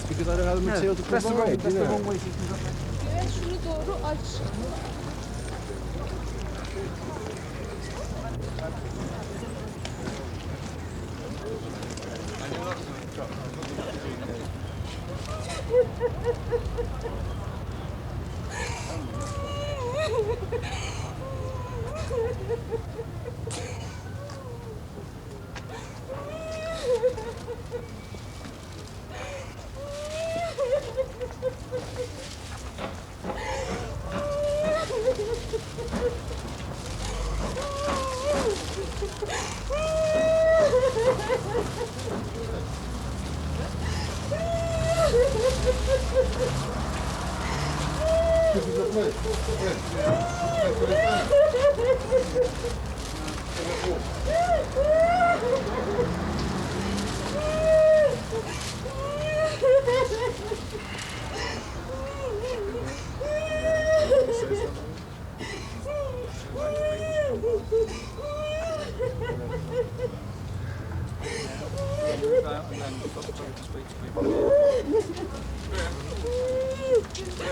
Because I don't have the material to provide. That's the wrong way. Evet, şunu doğru aç.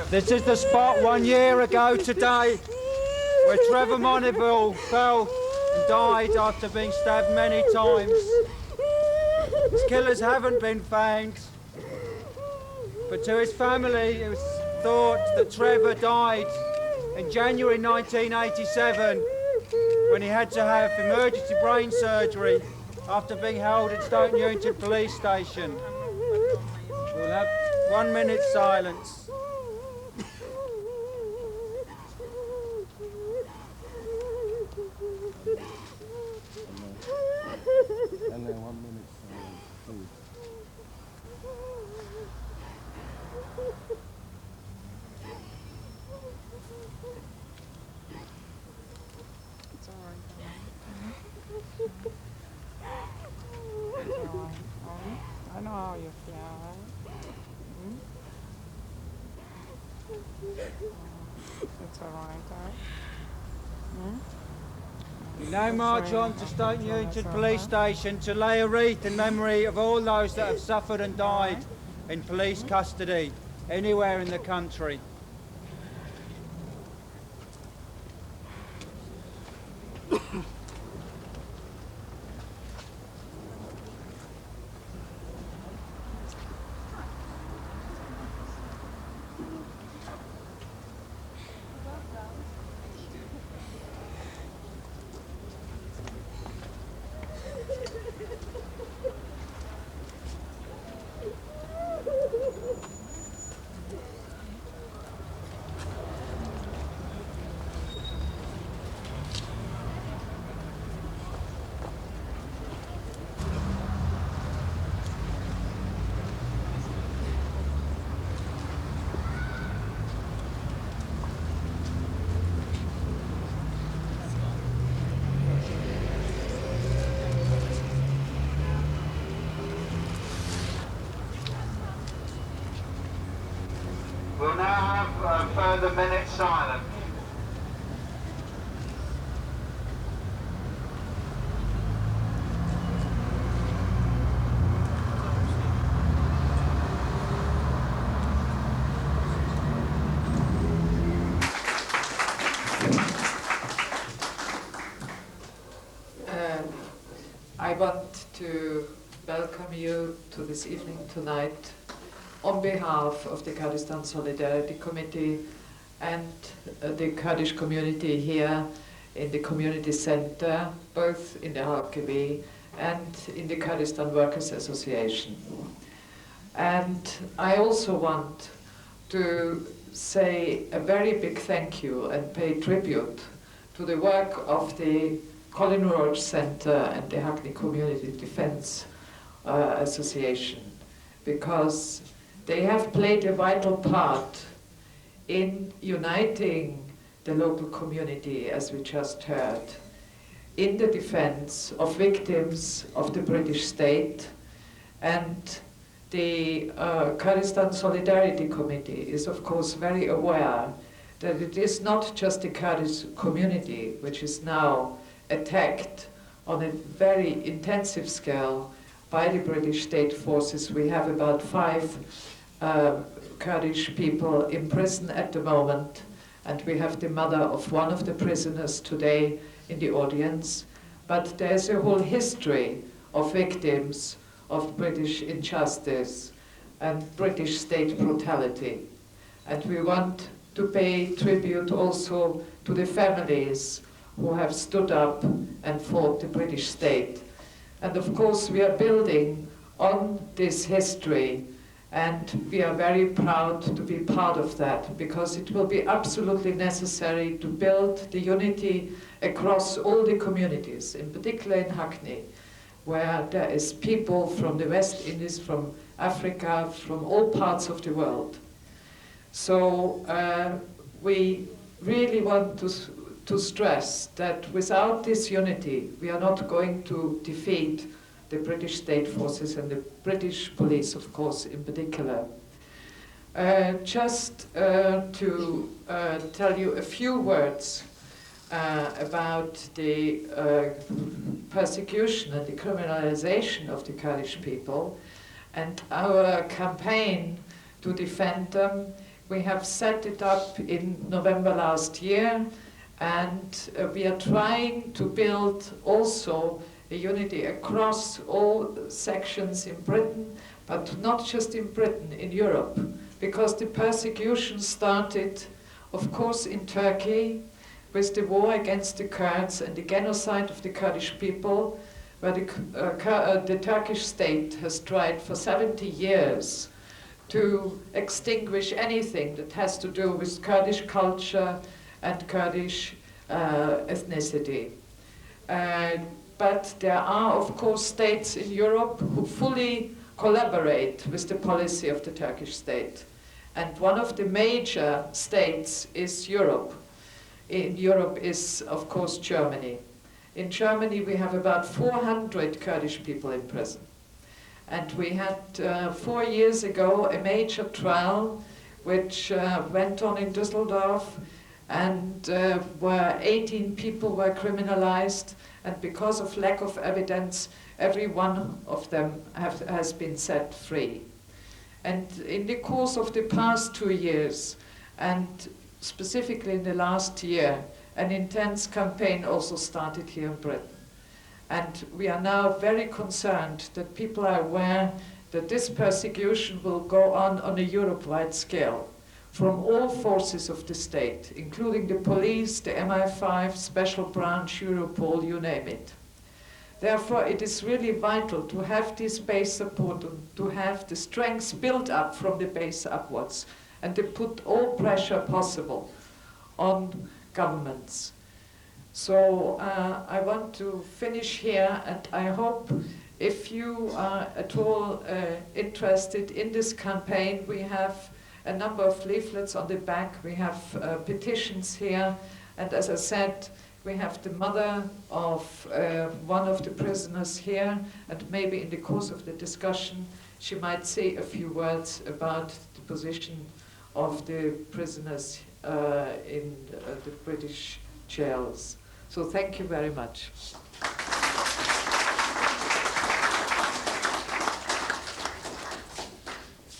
This is the spot 1 year ago today where Trevor Monerville fell and died after being stabbed many times. His killers haven't been found, but to his family it was thought that Trevor died in January 1987 when he had to have emergency brain surgery after being held at Stoke Newington police station. We'll have 1 minute silence. And then 1 minute, please. It's all right. It's all right. I know how you feel, right? It's all right, We now march on to Stoke Newington police station to lay a wreath in memory of all those that have suffered and died in police custody anywhere in the country. We'll now have a further minute silence. I want to welcome you to this evening tonight on behalf of the Kurdistan Solidarity Committee and the Kurdish community here in the community center, both in the Hackney and in the Kurdistan Workers Association. And I also want to say a very big thank you and pay tribute to the work of the Colin Roach Center and the Hackney Community Defense Association, because they have played a vital part in uniting the local community, as we just heard, in the defense of victims of the British state. And the Kurdistan Solidarity Committee is, of course, very aware that it is not just the Kurdish community which is now attacked on a very intensive scale by the British state forces. We have about 5 Kurdish people in prison at the moment, and we have the mother of one of the prisoners today in the audience. But there's a whole history of victims of British injustice and British state brutality. And we want to pay tribute also to the families who have stood up and fought the British state. And of course we are building on this history, and we are very proud to be part of that, because it will be absolutely necessary to build the unity across all the communities, in particular in Hackney, where there is people from the West Indies, from Africa, from all parts of the world. So we really want to stress that without this unity, we are not going to defeat the British state forces and the British police, of course, in particular. Just to tell you a few words about the persecution and the criminalization of the Kurdish people and our campaign to defend them. We have set it up in November last year, and we are trying to build also a unity across all sections in Britain, but not just in Britain, in Europe, because the persecution started, of course, in Turkey with the war against the Kurds and the genocide of the Kurdish people, where the Turkish state has tried for 70 years to extinguish anything that has to do with Kurdish culture and Kurdish ethnicity. But there are, of course, states in Europe who fully collaborate with the policy of the Turkish state. And one of the major states is Europe. In Europe is, of course, Germany. In Germany, we have about 400 Kurdish people in prison. And we had 4 years ago a major trial which went on in Düsseldorf, and where 18 people were criminalized, and because of lack of evidence, every one of them has been set free. And in the course of the past 2 years, and specifically in the last year, an intense campaign also started here in Britain. And we are now very concerned that people are aware that this persecution will go on a Europe-wide scale, from all forces of the state, including the police, the MI5, Special Branch, Europol, you name it. Therefore, it is really vital to have this base support, to have the strengths built up from the base upwards, and to put all pressure possible on governments. So I want to finish here, and I hope if you are at all interested in this campaign, we have a number of leaflets on the back, we have petitions here, and as I said, we have the mother of one of the prisoners here, and maybe in the course of the discussion she might say a few words about the position of the prisoners in the British jails. So thank you very much.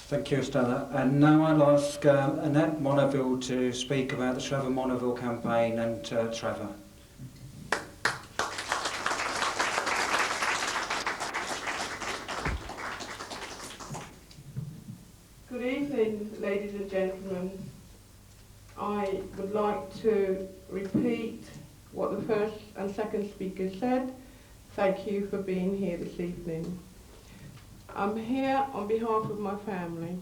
Thank you, Stella. And now I'll ask Annette Monerville to speak about the Trevor Monerville campaign and Trevor. Good evening, ladies and gentlemen. I would like to repeat what the first and second speaker said. Thank you for being here this evening. I'm here on behalf of my family,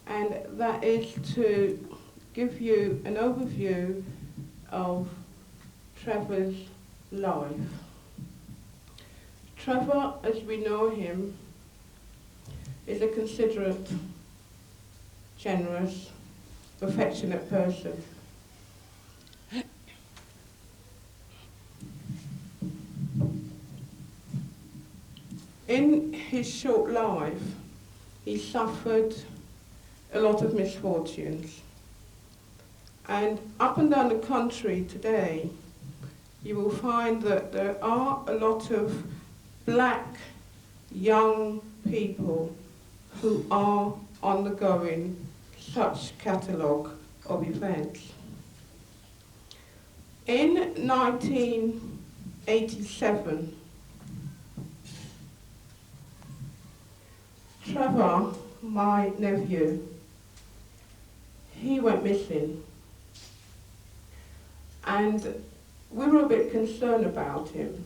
and that is to give you an overview of Trevor's life. Trevor, as we know him, is a considerate, generous, affectionate person. In his short life, he suffered a lot of misfortunes, And up and down the country today, you will find that there are a lot of black young people who are undergoing such catalogue of events. In 1987, Trevor, my nephew, he went missing. And we were a bit concerned about him.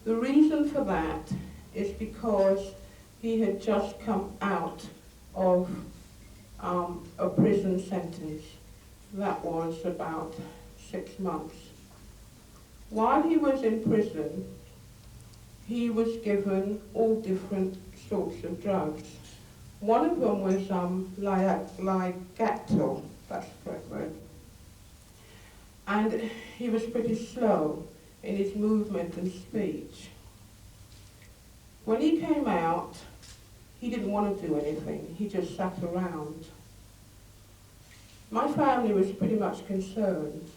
The reason for that is because he had just come out of a prison sentence. That was about 6 months. While he was in prison, he was given all different sorts of drugs. One of them was Ligato, that's the correct word. And he was pretty slow in his movement and speech. When he came out, he didn't want to do anything. He just sat around. My family was pretty much concerned.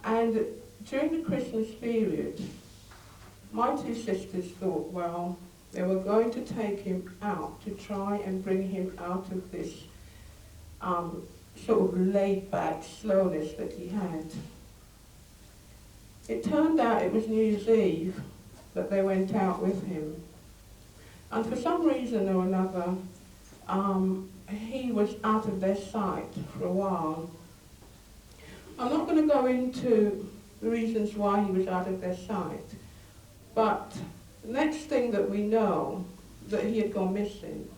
And during the Christmas period, my two sisters thought, well, they were going to take him out to try and bring him out of this sort of laid-back slowness that he had. It turned out it was New Year's Eve that they went out with him. And for some reason or another, he was out of their sight for a while. I'm not going to go into the reasons why he was out of their sight, but the next thing that we know, that he had gone missing.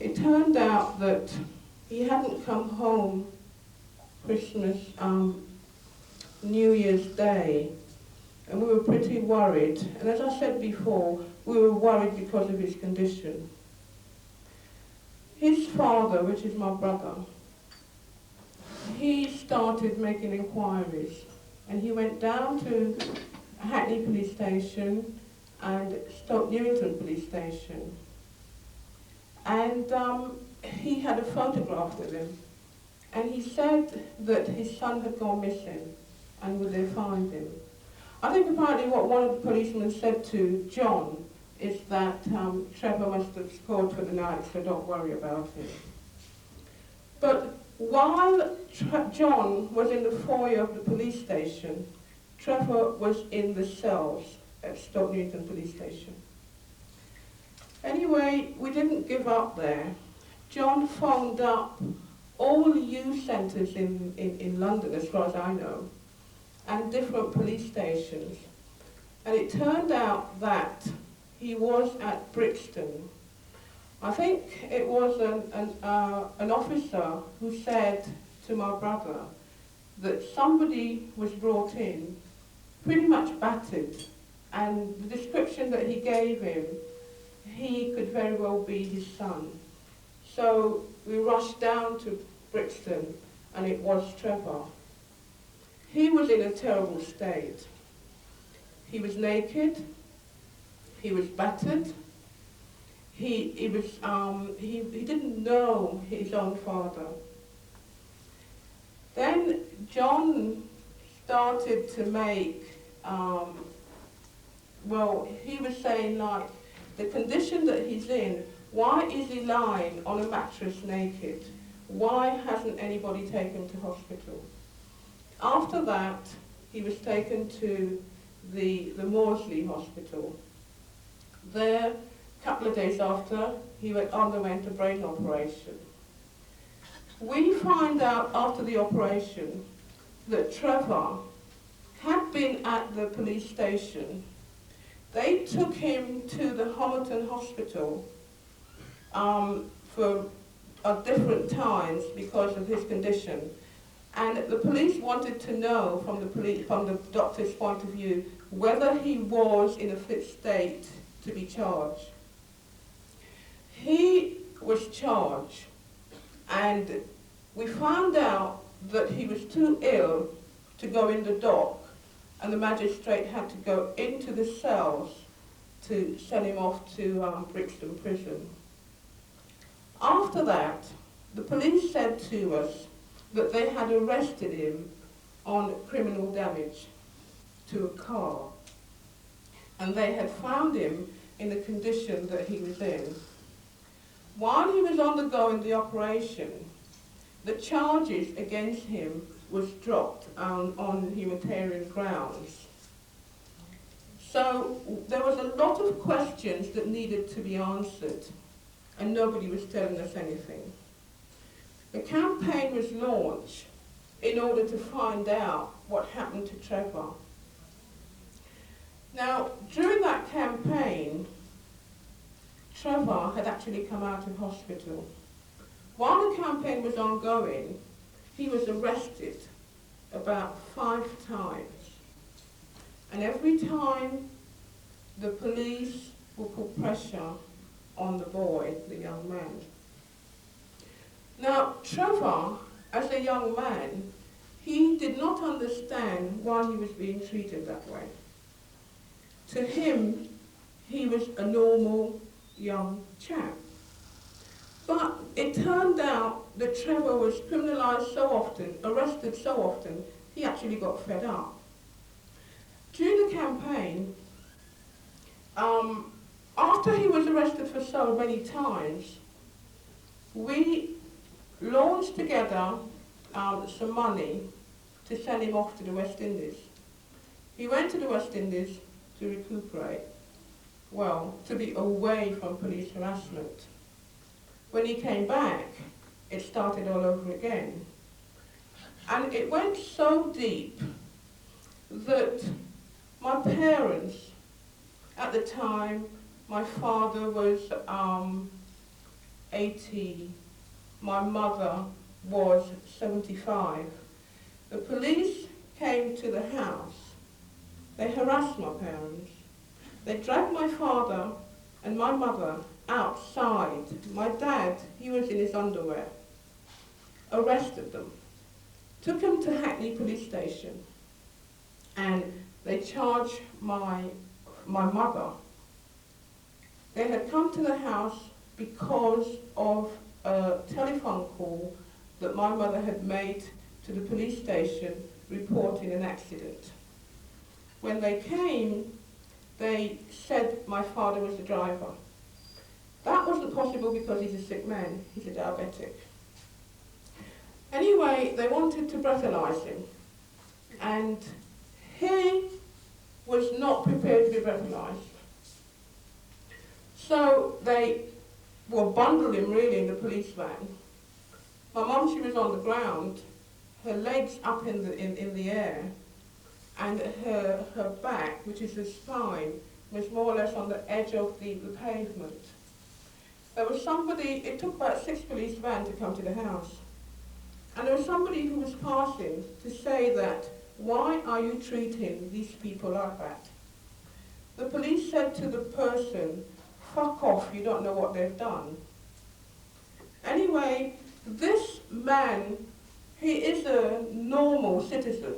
It turned out that he hadn't come home Christmas, New Year's Day, and we were pretty worried. And as I said before, we were worried because of his condition. His father, which is my brother, he started making inquiries, and he went down to Hackney police station and Stoke Newington police station. And he had a photograph with him, and he said that his son had gone missing, and would they find him? I think apparently what one of the policemen said to John is that Trevor must have scored for the night, so don't worry about it. But while John was in the foyer of the police station, Trevor was in the cells at Stoke Newington police station. Anyway, we didn't give up there. John phoned up all the youth centres in London, as far as I know, and different police stations. And it turned out that he was at Brixton. I think it was an officer who said to my brother that somebody was brought in, pretty much battered, and the description that he gave him, he could very well be his son. So we rushed down to Brixton, and it was Trevor. He was in a terrible state. He was naked, he was battered, he didn't know his own father. Then John started to make, well, he was saying, like, the condition that he's in, why is he lying on a mattress naked? Why hasn't anybody taken him to hospital? After that, he was taken to the Maudsley Hospital. There, a couple of days after, he underwent a brain operation. We find out after the operation that Trevor had been at the police station. They took him to the Homerton Hospital for different times because of his condition. And the police wanted to know from the doctor's point of view whether he was in a fit state to be charged. He was charged, and we found out that he was too ill to go in the dock, and the magistrate had to go into the cells to send him off to Brixton Prison. After that, the police said to us that they had arrested him on criminal damage to a car, and they had found him in the condition that he was in. While he was undergoing the operation, the charges against him was dropped on humanitarian grounds. So there was a lot of questions that needed to be answered, and nobody was telling us anything. The campaign was launched in order to find out what happened to Trevor. Now, during that campaign, Trevor had actually come out of hospital. While the campaign was ongoing, he was arrested about 5 times. And every time the police would put pressure on the boy, the young man. Now, Trevor, as a young man, he did not understand why he was being treated that way. To him, he was a normal young chap. But it turned out that Trevor was criminalised so often, arrested so often, he actually got fed up. During the campaign, after he was arrested for so many times, we launched together some money to send him off to the West Indies. He went to the West Indies to recuperate, well, to be away from police harassment. When he came back, it started all over again. And it went so deep that my parents, at the time, my father was 80, my mother was 75. The police came to the house. They harassed my parents. They dragged my father and my mother outside. My dad, he was in his underwear, arrested them, took him to Hackney police station, and they charged my mother. They had come to the house because of a telephone call that my mother had made to the police station reporting an accident. When they came, they said my father was the driver. That wasn't possible because he's a sick man, he's a diabetic. Anyway, they wanted to breathalyse him, and he was not prepared to be breathalyzed. So they bundled him really in the police van. My mum, she was on the ground, her legs up in the air, and her back, which is the spine, was more or less on the edge of the pavement. There was somebody, it took about 6 police vans to come to the house, and there was somebody who was passing to say that, why are you treating these people like that? The police said to the person, fuck off, you don't know what they've done. Anyway, this man, he is a normal citizen.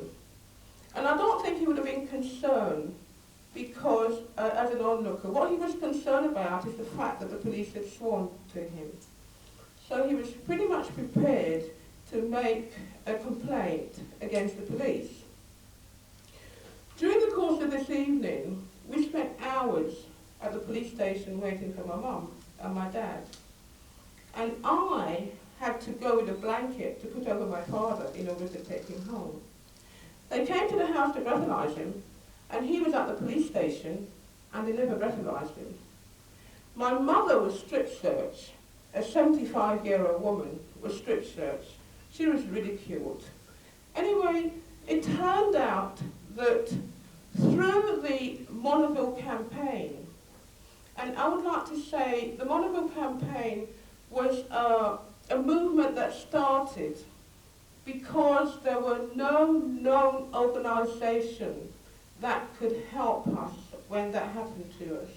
And I don't think he would have been concerned because, as an onlooker, what he was concerned about is the fact that the police had sworn to him. So he was pretty much prepared to make a complaint against the police. During the course of this evening, we spent hours at the police station waiting for my mum and my dad. And I had to go with a blanket to put over my father in order to take him home. They came to the house to breathalyse him, and he was at the police station, and they never breathalyzed him. My mother was strip searched. A 75-year-old woman was strip searched. She was ridiculed. Anyway, it turned out that through the Monerville campaign, and I would like to say the Monerville campaign was a movement that started because there were no known organisation that could help us when that happened to us.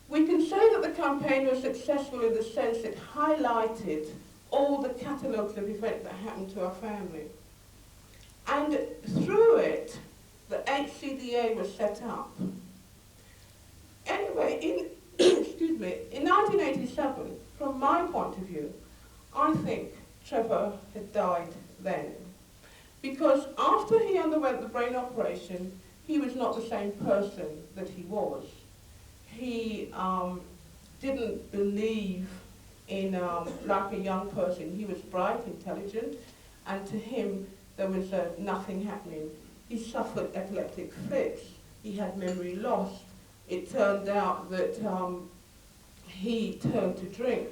We can say that the campaign was successful in the sense it highlighted all the catalogues of events that happened to our family. And through it, the HCDA was set up. Anyway, excuse me, in 1987, from my point of view, I think Trevor had died then. Because after he underwent the brain operation, he was not the same person that he was. He didn't believe in, like a young person. He was bright, intelligent, and to him there was nothing happening. He suffered epileptic fits. He had memory loss. It turned out that he turned to drink.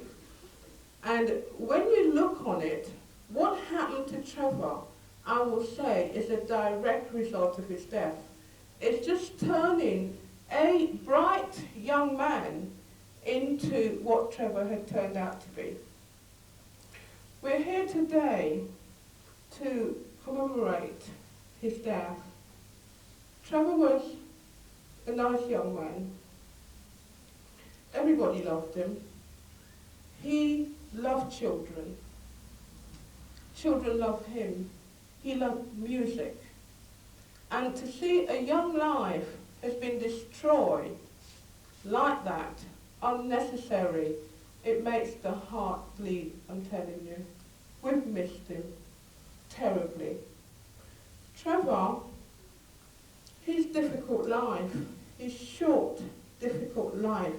And when you look on it, what happened to Trevor, I will say, is a direct result of his death. It's just turning a bright young man into what Trevor had turned out to be. We're here today to commemorate his death. Trevor was a nice young man. Everybody loved him. He loved children. Children loved him. He loved music. And to see a young life has been destroyed like that, unnecessary, it makes the heart bleed, I'm telling you. We've missed him terribly. Trevor, his difficult life, his short, difficult life,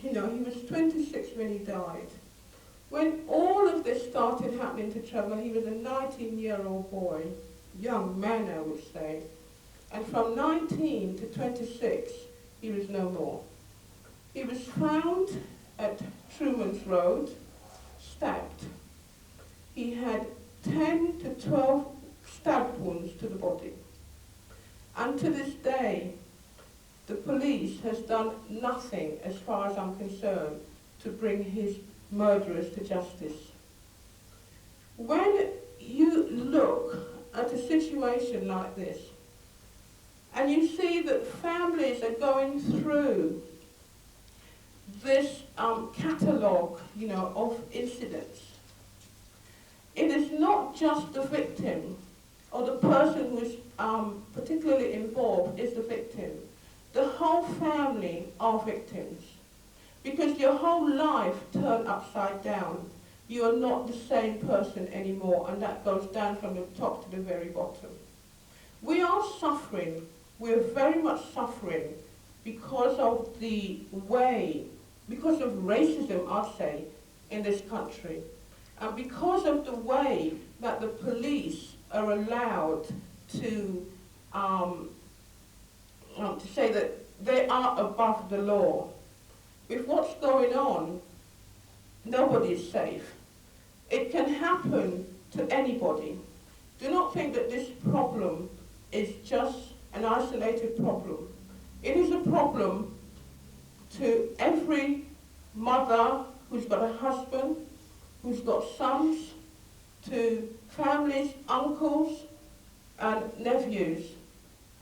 you know, he was 26 when he died. When all of this started happening to Trevor, he was a 19-year-old boy, young man, I would say. And from 19 to 26, he was no more. He was found at Truman's Road, stabbed. He had 10 to 12 stab wounds to the body. And to this day, the police has done nothing, as far as I'm concerned, to bring his murderers to justice. When you look at a situation like this, and you see that families are going through this catalogue, you know, of incidents, it is not just the victim or the person who's particularly involved is the victim. The whole family are victims. Because your whole life turned upside down. You are not the same person anymore, and that goes down from the top to the very bottom. We are suffering. We are very much suffering because of the way, because of racism, I'd say, in this country. And because of the way that the police are allowed to say that they are above the law. With what's going on, nobody is safe. It can happen to anybody. Do not think that this problem is just an isolated problem. It is a problem to every mother who's got a husband, who's got sons, to families, uncles, and nephews,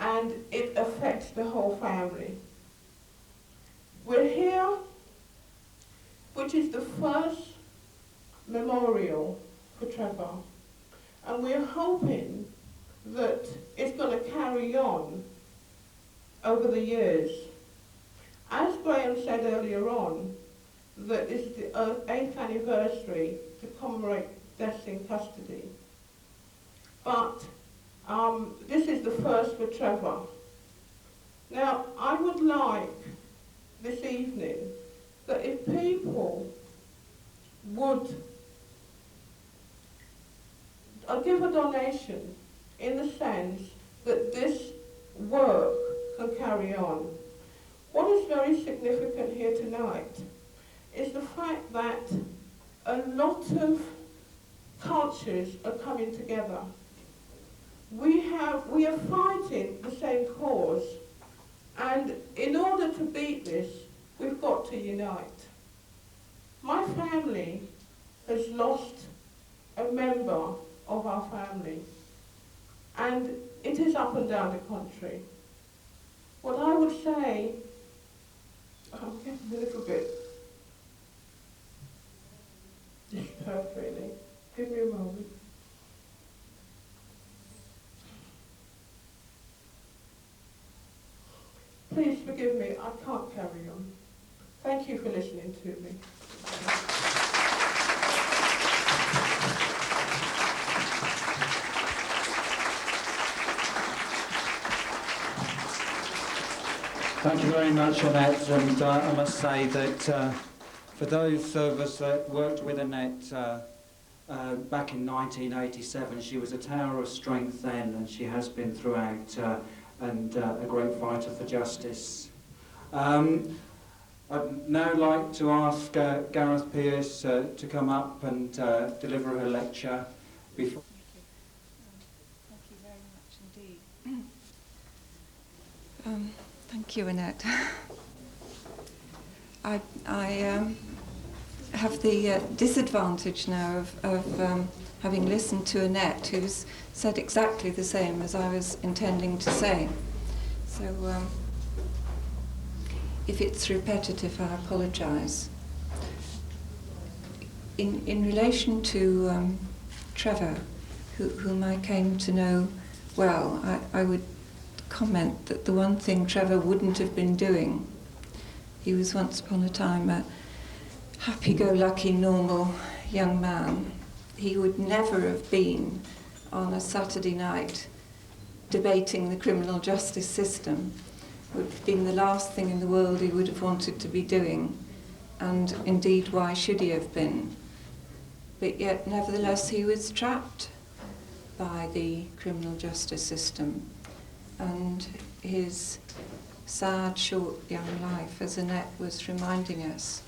and it affects the whole family. We're here, which is the first memorial for Trevor, and we're hoping that it's going to carry on over the years. As Graham said earlier on, that it's the 8th anniversary to commemorate deaths in custody. But this is the first for Trevor. Now, I would like this evening that if people would give a donation in the sense that this work can carry on. What is very significant here tonight is the fact that a lot of cultures are coming together. We are fighting the same cause, and in order to beat this, we've got to unite. My family has lost a member of our family, and it is up and down the country. What I would say, I'm getting a little bit disturbed really. Give me a moment. Please forgive me, I can't carry on. Thank you for listening to me. Thank you very much, Annette, and I must say that for those of us that worked with Annette back in 1987, she was a tower of strength then, and she has been throughout, and a great fighter for justice. I'd now like to ask Gareth Peirce to come up and deliver her lecture. Before. Thank you very much indeed. Thank you, Annette. I have the disadvantage now of having listened to Annette, who's said exactly the same as I was intending to say. So if it's repetitive, I apologise. In relation to Trevor, whom I came to know well, I would comment that the one thing Trevor wouldn't have been doing, he was once upon a time a happy-go-lucky, normal young man. He would never have been on a Saturday night debating the criminal justice system. It would have been the last thing in the world he would have wanted to be doing, and indeed, why should he have been? But yet, nevertheless, he was trapped by the criminal justice system, and his sad, short young life, as Annette was reminding us,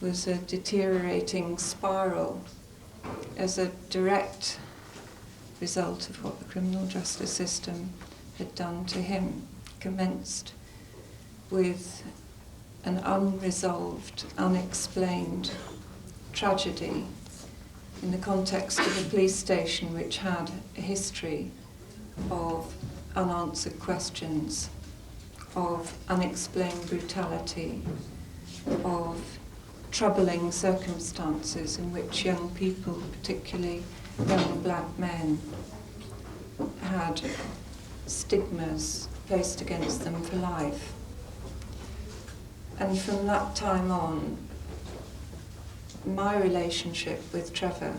was a deteriorating spiral as a direct result of what the criminal justice system had done to him. Commenced with an unresolved, unexplained tragedy in the context of a police station which had a history of unanswered questions, of unexplained brutality, of troubling circumstances in which young people, particularly young black men, had stigmas placed against them for life. And from that time on, my relationship with Trevor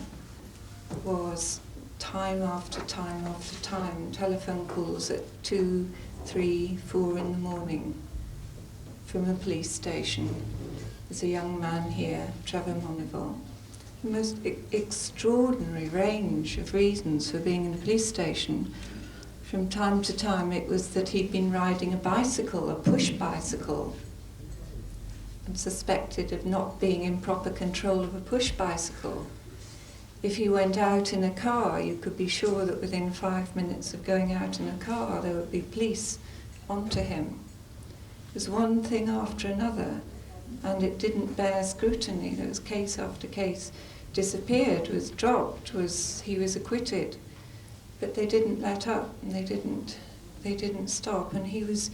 was time after time after time, telephone calls at 2, 3, 4 in the morning from a police station. There's a young man here, Trevor Monerville. The most extraordinary range of reasons for being in a police station. From time to time it was that he'd been riding a bicycle, a push bicycle, and suspected of not being in proper control of a push bicycle. If he went out in a car, you could be sure that within 5 minutes of going out in a car there would be police onto him. It was one thing after another, and it didn't bear scrutiny. There was case after case. Disappeared, was dropped, he was acquitted. But they didn't let up, and they didn't stop. And he was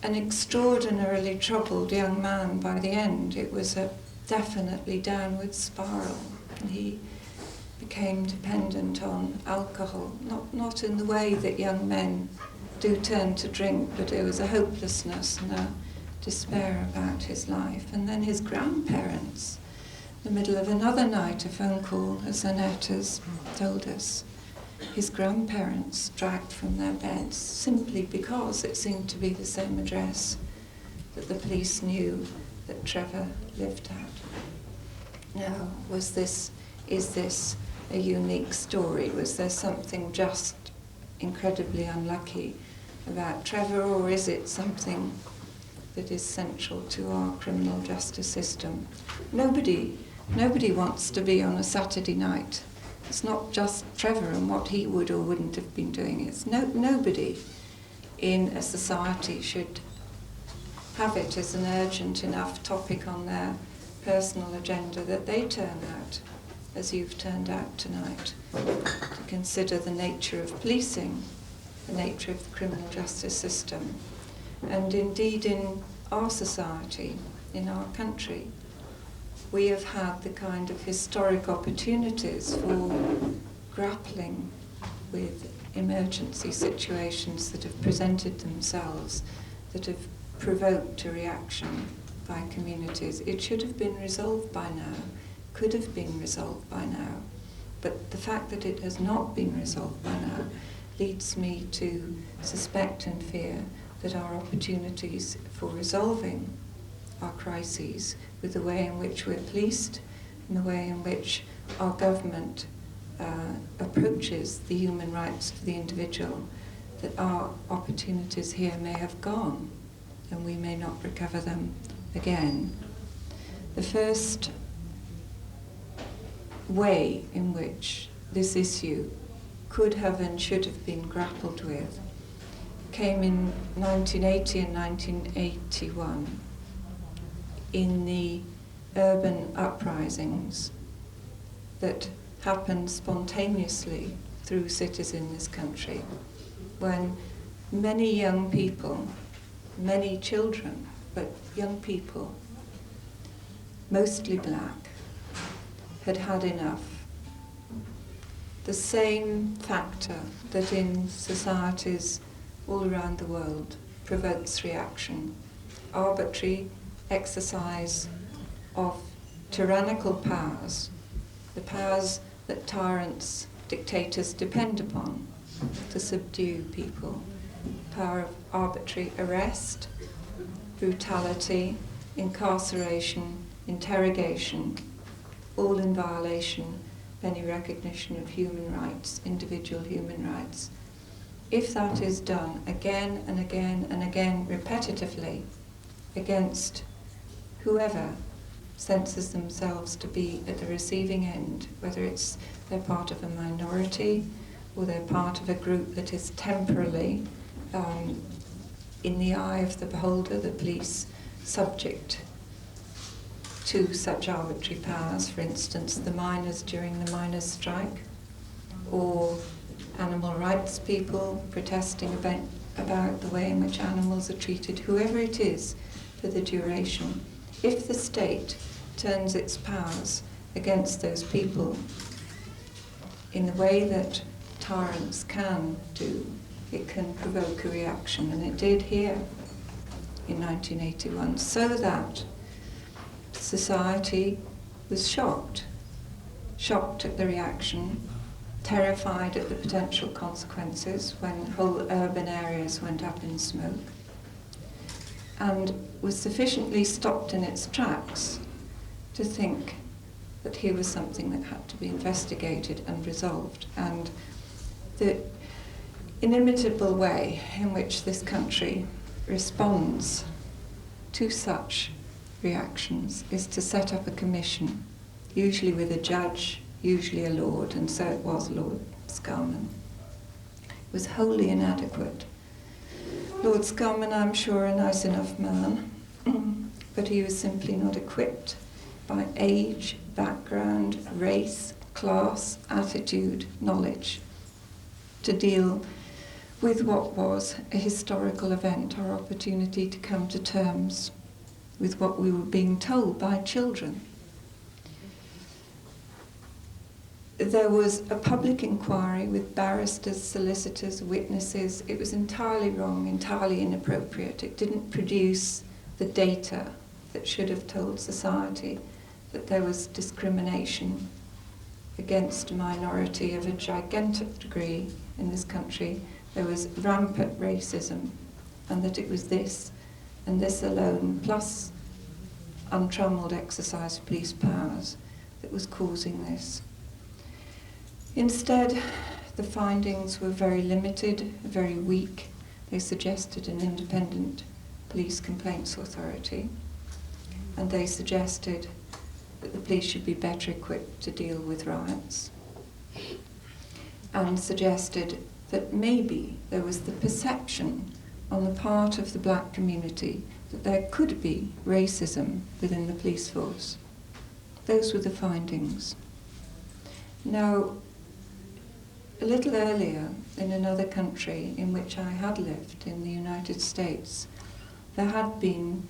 an extraordinarily troubled young man by the end. It was a definitely downward spiral. And he became dependent on alcohol, not in the way that young men do turn to drink, but it was a hopelessness and a despair about his life. And then his grandparents, in the middle of another night, a phone call, as Annette has told us, his grandparents dragged from their beds simply because it seemed to be the same address that the police knew that Trevor lived at. Now, is this a unique story? Was there something just incredibly unlucky about Trevor, or is it something that is central to our criminal justice system? Nobody wants to be on a Saturday night. It's not just Trevor and what he would or wouldn't have been doing. It's nobody in a society should have it as an urgent enough topic on their personal agenda that they turn out, as you've turned out tonight, to consider the nature of policing, the nature of the criminal justice system, and indeed in our society, in our country. We have had the kind of historic opportunities for grappling with emergency situations that have presented themselves, that have provoked a reaction by communities. It should have been resolved by now, could have been resolved by now. But the fact that it has not been resolved by now leads me to suspect and fear that our opportunities for resolving our crises with the way in which we're policed and the way in which our government approaches the human rights of the individual, that our opportunities here may have gone and we may not recover them again. The first way in which this issue could have and should have been grappled with came in 1980 and 1981 in the urban uprisings that happened spontaneously through cities in this country, when many young people, many children, but young people, mostly black, had had enough. The same factor that in societies all around the world provokes reaction, arbitrary exercise of tyrannical powers, the powers that tyrants, dictators depend upon to subdue people, power of arbitrary arrest, brutality, incarceration, interrogation, all in violation of any recognition of human rights, individual human rights. If that is done again and again and again repetitively against whoever senses themselves to be at the receiving end, whether it's they're part of a minority or they're part of a group that is temporarily, in the eye of the beholder, the police, subject to such arbitrary powers, for instance, the miners during the miners' strike, or animal rights people protesting about the way in which animals are treated, whoever it is, for the duration. If the state turns its powers against those people in the way that tyrants can do, it can provoke a reaction, and it did here in 1981, so that society was shocked at the reaction, terrified at the potential consequences when whole urban areas went up in smoke, and was sufficiently stopped in its tracks to think that here was something that had to be investigated and resolved. And the inimitable way in which this country responds to such reactions is to set up a commission, usually with a judge, usually a lord, and so it was Lord Scarman. It was wholly inadequate. Lord Scarman, I'm sure, a nice enough man, but he was simply not equipped by age, background, race, class, attitude, knowledge to deal with what was a historical event, our opportunity to come to terms with what we were being told by children. There was a public inquiry with barristers, solicitors, witnesses. It was entirely wrong, entirely inappropriate. It didn't produce the data that should have told society that there was discrimination against a minority of a gigantic degree in this country. There was rampant racism, and that it was this and this alone, plus untrammeled exercise of police powers, that was causing this. Instead, the findings were very limited, very weak. They suggested an independent police complaints authority, and they suggested that the police should be better equipped to deal with riots, and suggested that maybe there was the perception on the part of the black community that there could be racism within the police force. Those were the findings. Now, a little earlier, in another country in which I had lived, in the United States, there had been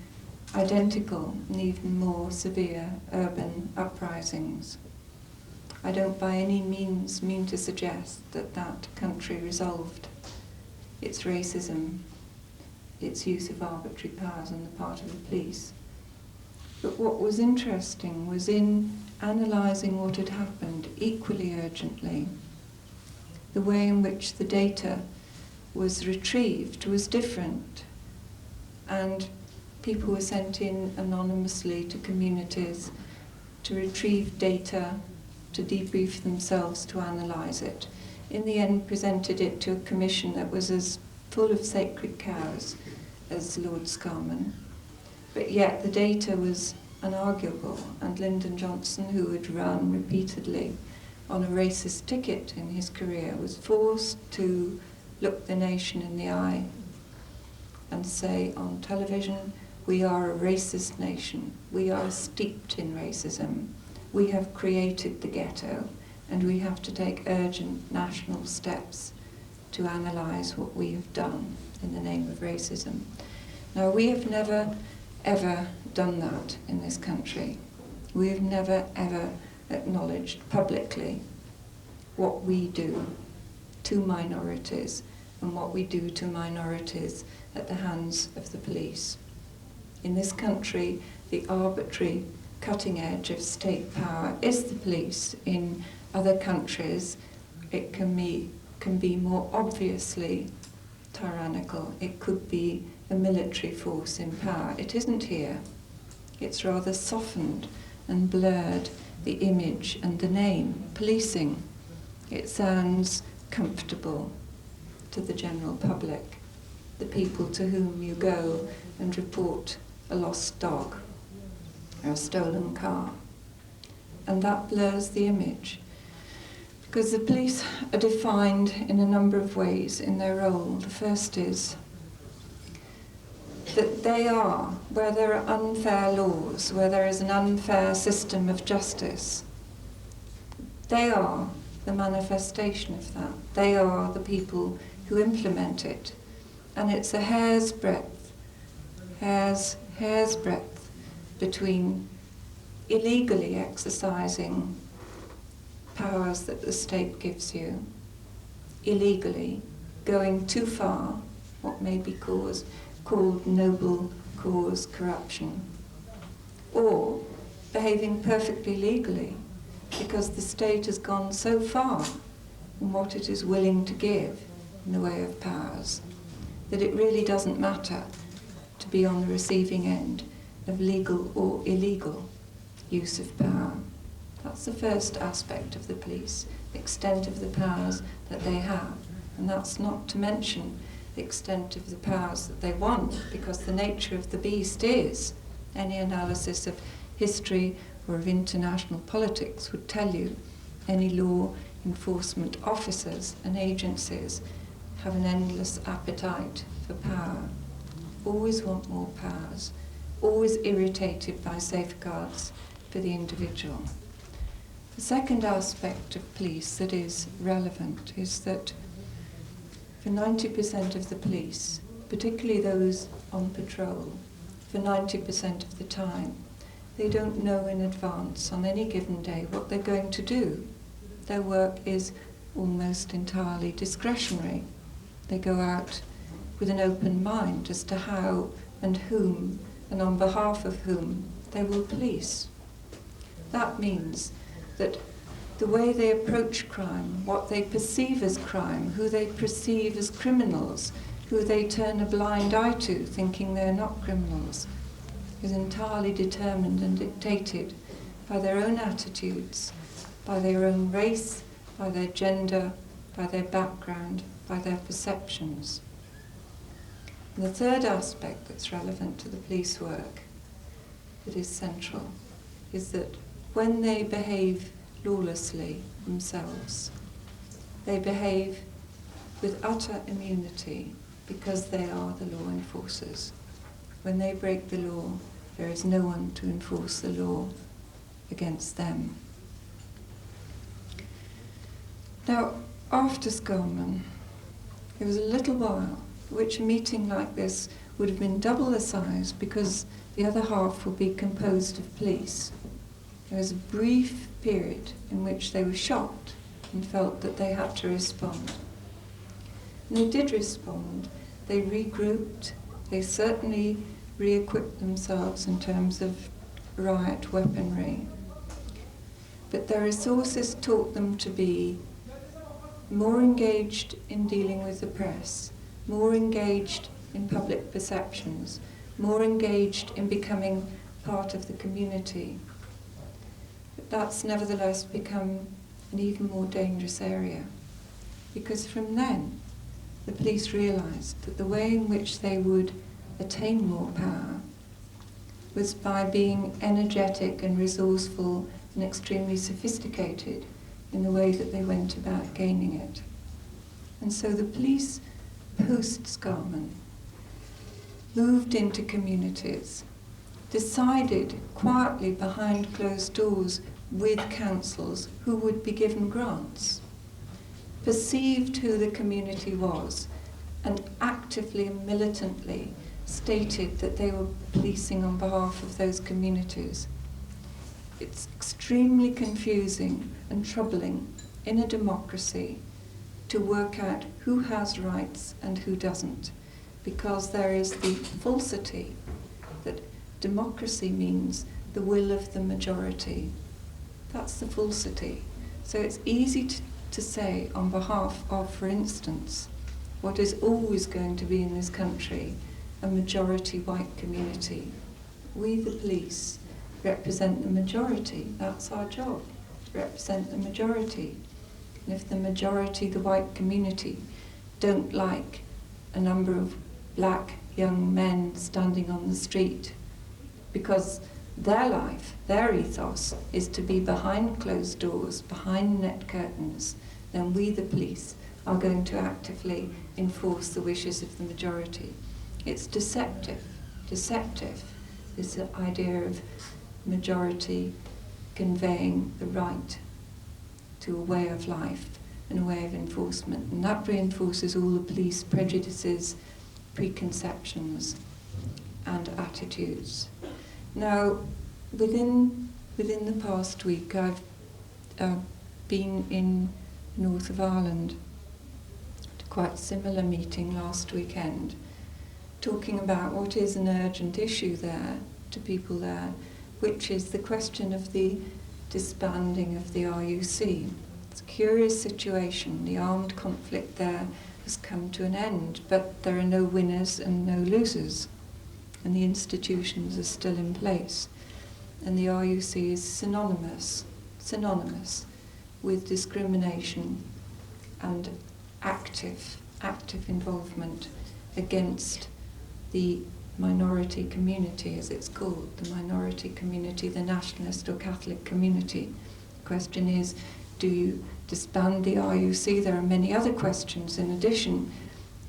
identical and even more severe urban uprisings. I don't by any means mean to suggest that that country resolved its racism, its use of arbitrary powers on the part of the police. But what was interesting was in analysing what had happened equally urgently, the way in which the data was retrieved was different, and people were sent in anonymously to communities to retrieve data, to debrief themselves, to analyse it. In the end, presented it to a commission that was as full of sacred cows as Lord Scarman. But yet the data was unarguable, and Lyndon Johnson, who had run repeatedly on a racist ticket in his career, was forced to look the nation in the eye and say on television, we are a racist nation, we are steeped in racism, we have created the ghetto, and we have to take urgent national steps to analyse what we have done in the name of racism. Now, we have never, ever done that in this country. We have never, ever acknowledged publicly what we do to minorities and what we do to minorities at the hands of the police. In this country, the arbitrary cutting edge of state power is the police. In other countries, it can be more obviously tyrannical. It could be a military force in power. It isn't here. It's rather softened and blurred the image and the name, policing. It sounds comfortable to the general public, the people to whom you go and report a lost dog or a stolen car. And that blurs the image, because the police are defined in a number of ways in their role. The first is that they are, where there are unfair laws, where there is an unfair system of justice, they are the manifestation of that. They are the people who implement it. And it's a hair's breadth between illegally exercising powers that the state gives you, illegally going too far, what may be called noble cause corruption, or behaving perfectly legally because the state has gone so far in what it is willing to give in the way of powers that it really doesn't matter to be on the receiving end of legal or illegal use of power. That's the first aspect of the police, the extent of the powers that they have. And that's not to mention the extent of the powers that they want, because the nature of the beast is, any analysis of history or of international politics would tell you, any law enforcement officers and agencies have an endless appetite for power, always want more powers, always irritated by safeguards for the individual. The second aspect of police that is relevant is that for 90% of the police, particularly those on patrol, for 90% of the time, they don't know in advance on any given day what they're going to do. Their work is almost entirely discretionary. They go out with an open mind as to how and whom and on behalf of whom they will police. That means that the way they approach crime, what they perceive as crime, who they perceive as criminals, who they turn a blind eye to thinking they're not criminals, is entirely determined and dictated by their own attitudes, by their own race, by their gender, by their background, by their perceptions. And the third aspect that's relevant to the police work, that is central, is that when they behave lawlessly themselves, they behave with utter immunity because they are the law enforcers. When they break the law, there is no one to enforce the law against them. Now, after Scarman, there was a little while in which a meeting like this would have been double the size because the other half would be composed of police. There was a brief period in which they were shocked and felt that they had to respond. And they did respond. They regrouped. They certainly re-equipped themselves in terms of riot weaponry. But their resources taught them to be more engaged in dealing with the press, more engaged in public perceptions, more engaged in becoming part of the community. But that's nevertheless become an even more dangerous area, because from then the police realised that the way in which they would attain more power was by being energetic and resourceful and extremely sophisticated in the way that they went about gaining it. And so the police, post-Scarman, moved into communities, decided quietly behind closed doors with councils who would be given grants, perceived who the community was, and actively and militantly stated that they were policing on behalf of those communities. It's extremely confusing and troubling in a democracy to work out who has rights and who doesn't, because there is the falsity that democracy means the will of the majority. That's the falsity. So it's easy to say on behalf of, for instance, what is always going to be in this country, a majority white community. We, the police, represent the majority. That's our job, represent the majority. And if the majority, the white community, don't like a number of black young men standing on the street because their life, their ethos, is to be behind closed doors, behind net curtains, then we, the police, are going to actively enforce the wishes of the majority. It's deceptive, this idea of majority conveying the right to a way of life and a way of enforcement. And that reinforces all the police prejudices, preconceptions, and attitudes. Now, within the past week, I've been in north of Ireland at a quite similar meeting last weekend, talking about what is an urgent issue there to people there, which is the question of the disbanding of the RUC. It's a curious situation. The armed conflict there has come to an end, but there are no winners and no losers, and the institutions are still in place. And the RUC is synonymous with discrimination and active involvement against the minority community, as it's called, the minority community, the nationalist or Catholic community. The question is, do you disband the RUC? There are many other questions in addition.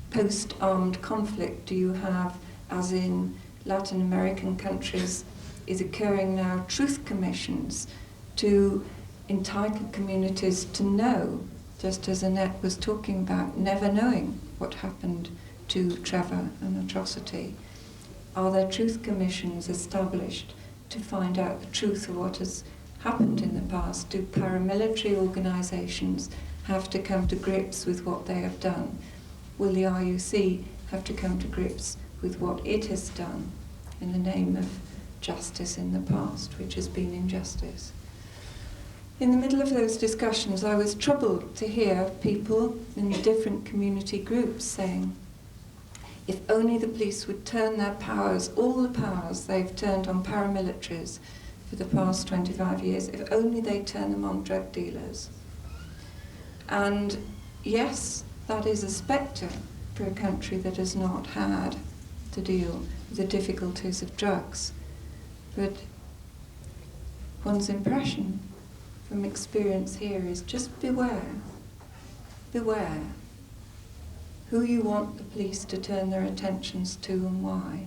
Post-armed conflict, do you have, as in Latin American countries is occurring now, truth commissions to entitle communities to know, just as Annette was talking about, never knowing what happened to Trevor, an atrocity. Are there truth commissions established to find out the truth of what has happened in the past? Do paramilitary organisations have to come to grips with what they have done? Will the RUC have to come to grips with what it has done in the name of justice in the past, which has been injustice? In the middle of those discussions, I was troubled to hear people in the different community groups saying, if only the police would turn their powers, all the powers they've turned on paramilitaries for the past 25 years, if only they turn them on drug dealers. And yes, that is a spectre for a country that has not had to deal with the difficulties of drugs. But one's impression from experience here is just beware who you want the police to turn their attentions to and why.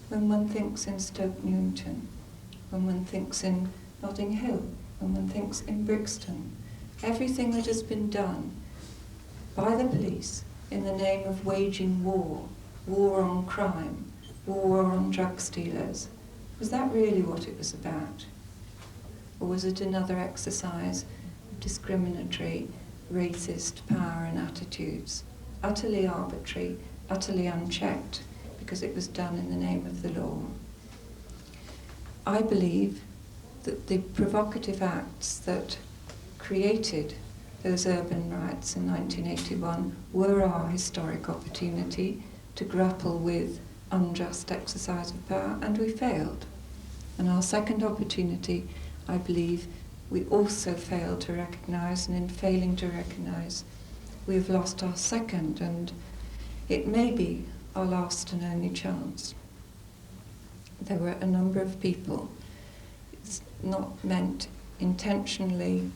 When one thinks in Stoke Newington, when one thinks in Notting Hill, when one thinks in Brixton, everything that has been done by the police in the name of waging war on crime, war on drug dealers, was that really what it was about? Or was it another exercise of discriminatory, racist power and attitudes? Utterly arbitrary, utterly unchecked, because it was done in the name of the law. I believe that the provocative acts that created those urban riots in 1981 were our historic opportunity to grapple with unjust exercise of power, and we failed. And our second opportunity, I believe, we also failed to recognise, and in failing to recognise, we've lost our second, and it may be our last and only chance. There were a number of people, it's not meant intentionally,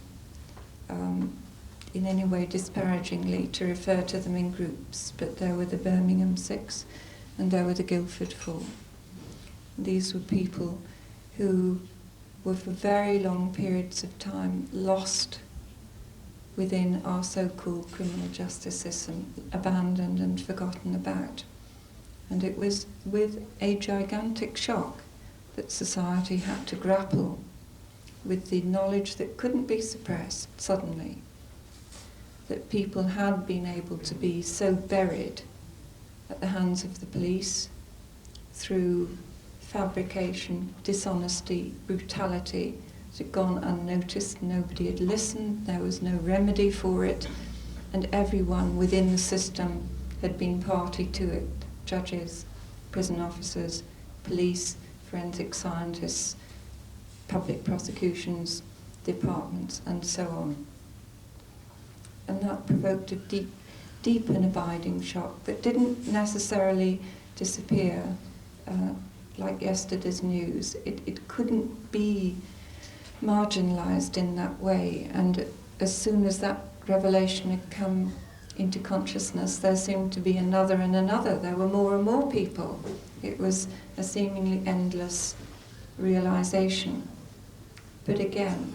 in any way disparagingly, to refer to them in groups, but there were the Birmingham Six and there were the Guildford Four. These were people who were for very long periods of time lost within our so-called criminal justice system, abandoned and forgotten about. And it was with a gigantic shock that society had to grapple with the knowledge that couldn't be suppressed suddenly, that people had been able to be so buried at the hands of the police through fabrication, dishonesty, brutality. It had gone unnoticed, nobody had listened, there was no remedy for it, and everyone within the system had been party to it. Judges, prison officers, police, forensic scientists, public prosecutions, departments, and so on. And that provoked a deep and abiding shock that didn't necessarily disappear like yesterday's news. It couldn't be marginalised in that way, and as soon as that revelation had come into consciousness, there seemed to be another and another. There were more and more people. It was a seemingly endless realisation. But again,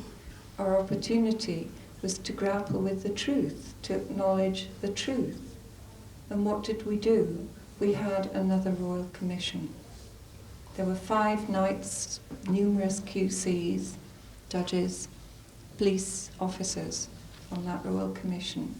our opportunity was to grapple with the truth, to acknowledge the truth. And what did we do? We had another Royal Commission. There were 5 knights, numerous QCs, judges, police officers on that Royal Commission.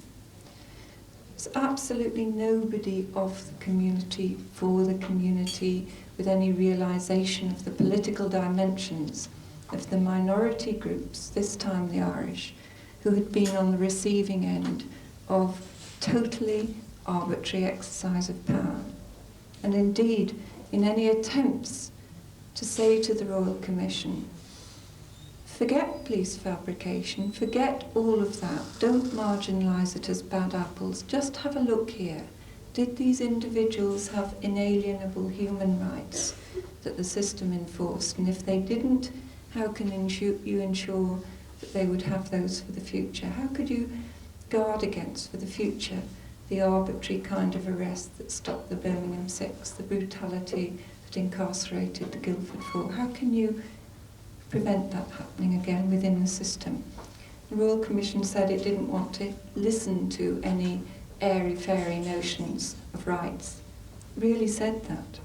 There's absolutely nobody of the community, for the community, with any realisation of the political dimensions of the minority groups, this time the Irish, who had been on the receiving end of totally arbitrary exercise of power. And indeed, in any attempts to say to the Royal Commission, forget police fabrication, forget all of that, don't marginalise it as bad apples, just have a look here. Did these individuals have inalienable human rights that the system enforced? And if they didn't, how can you ensure that they would have those for the future? How could you guard against for the future the arbitrary kind of arrest that stopped the Birmingham Six, the brutality that incarcerated the Guildford Four? How can you prevent that happening again within the system? The Royal Commission said it didn't want to listen to any airy-fairy notions of rights. Really said that.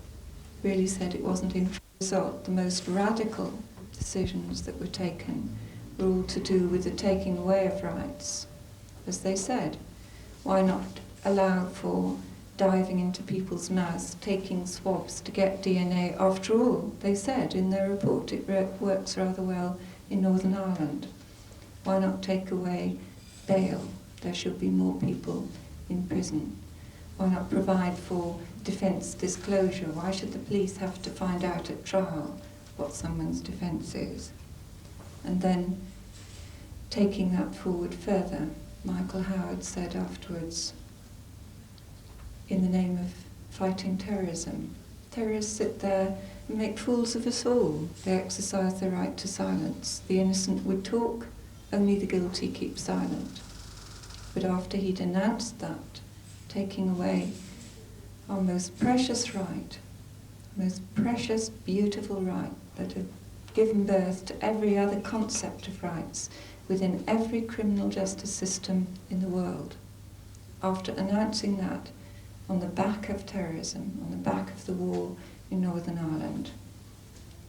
Really said it wasn't in result. The most radical decisions that were taken were all to do with the taking away of rights. As they said, why not allow for diving into people's mouths, taking swabs to get DNA? After all, they said in their report, it works rather well in Northern Ireland. Why not take away bail? There should be more people in prison. Why not provide for defence disclosure? Why should the police have to find out at trial what someone's defence is? And then, taking that forward further, Michael Howard said afterwards, in the name of fighting terrorism, terrorists sit there and make fools of us all. They exercise their right to silence. The innocent would talk, only the guilty keep silent. But after he'd announced that, taking away our most precious right, most precious, beautiful right that had given birth to every other concept of rights within every criminal justice system in the world, after announcing that on the back of terrorism, on the back of the war in Northern Ireland,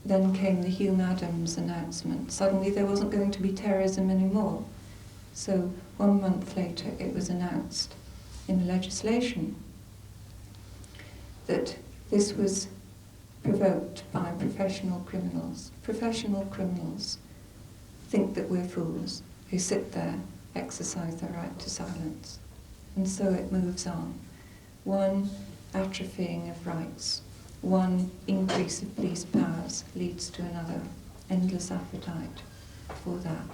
then came the Hume Adams announcement. Suddenly there wasn't going to be terrorism anymore. So 1 month later it was announced in the legislation that this was provoked by professional criminals. Professional criminals think that we're fools who sit there, exercise their right to silence. And so it moves on. One atrophying of rights, one increase of police powers leads to another. Endless appetite for that.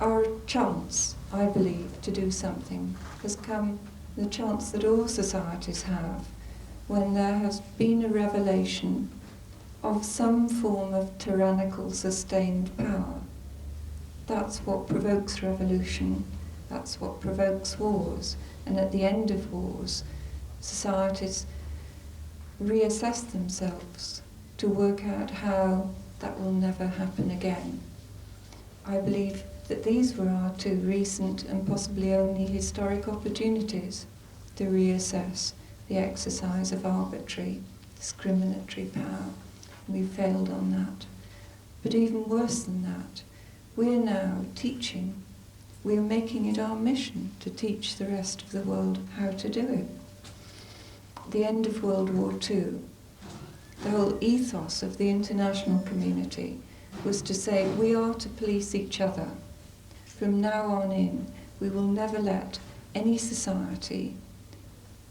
Our chance, I believe, to do something has come, the chance that all societies have, when there has been a revelation of some form of tyrannical sustained power. That's what provokes revolution, that's what provokes wars, and at the end of wars, societies reassess themselves to work out how that will never happen again. I believe that these were our two recent and possibly only historic opportunities to reassess the exercise of arbitrary, discriminatory power. We failed on that. But even worse than that, we're now teaching, we're making it our mission to teach the rest of the world how to do it. The end of World War II, the whole ethos of the international community was to say we are to police each other. From now on in, we will never let any society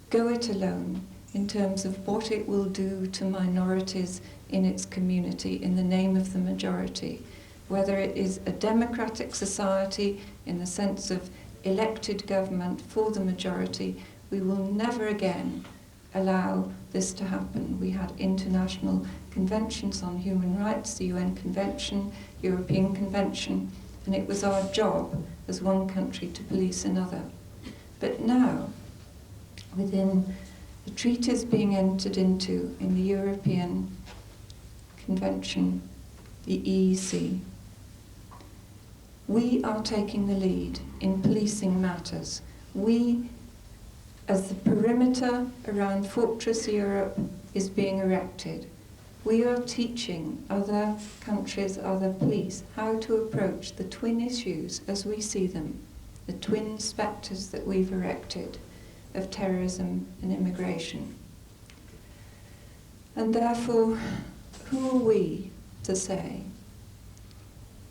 go it alone in terms of what it will do to minorities in its community in the name of the majority. Whether it is a democratic society in the sense of elected government for the majority, we will never again allow this to happen. We had international conventions on human rights, the UN Convention, European Convention, and it was our job as one country to police another. But now, within the treaties being entered into in the European Convention, the EEC, we are taking the lead in policing matters. We, as the perimeter around Fortress Europe is being erected, we are teaching other countries, other police, how to approach the twin issues as we see them, the twin spectres that we've erected of terrorism and immigration. And therefore, who are we to say?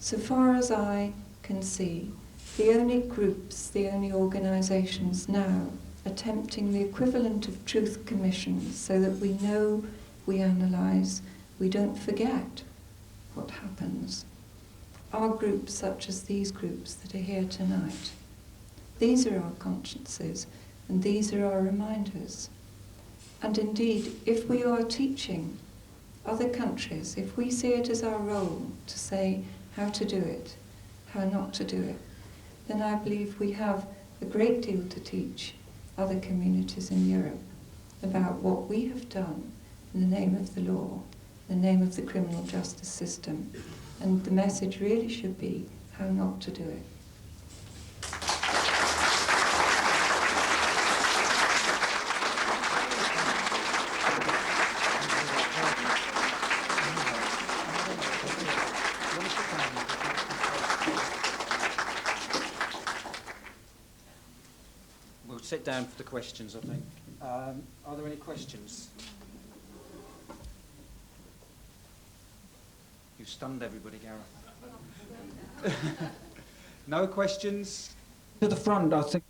So far as I can see, the only groups, the only organisations now attempting the equivalent of truth commissions so that we know, we analyse, we don't forget what happens, are groups such as these groups that are here tonight. These are our consciences and these are our reminders. And indeed, if we are teaching other countries, if we see it as our role to say how to do it, how not to do it, then I believe we have a great deal to teach other communities in Europe about what we have done in the name of the law, in the name of the criminal justice system. And the message really should be how not to do it. Sit down for the questions, I think. Are there any questions? You've stunned everybody, Gareth. No questions? To the front, I think.